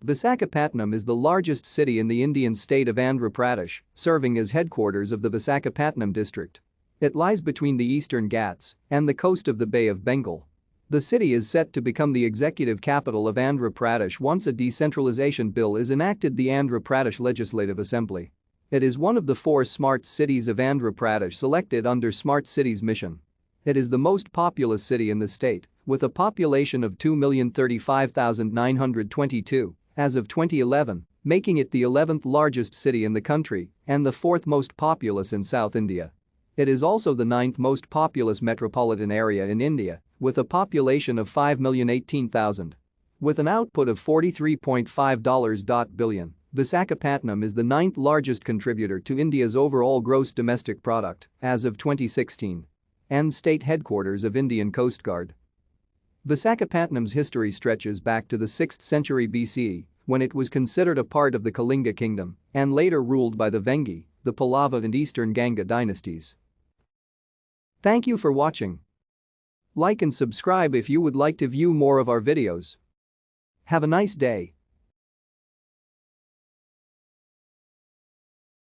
Visakhapatnam is the largest city in the Indian state of Andhra Pradesh, serving as headquarters of the Visakhapatnam district. It lies between the Eastern Ghats and the coast of the Bay of Bengal. The city is set to become the executive capital of Andhra Pradesh once a decentralization bill is enacted the Andhra Pradesh Legislative Assembly. It is one of the 4 smart cities of Andhra Pradesh selected under Smart Cities mission. It is the most populous city in the state, with a population of 2,035,922 as of 2011, making it the 11th largest city in the country and the 4th most populous in South India. It is also the 9th most populous metropolitan area in India, with a population of 5,018,000. With an output of $43.5 billion, Visakhapatnam is the 9th largest contributor to India's overall gross domestic product as of 2016 and state headquarters of Indian Coast Guard. Visakhapatnam's history stretches back to the 6th century BCE, when it was considered a part of the Kalinga kingdom and later ruled by the Vengi, the Pallava and Eastern Ganga dynasties. Thank you for watching. Like and subscribe if you would like to view more of our videos. Have a nice day.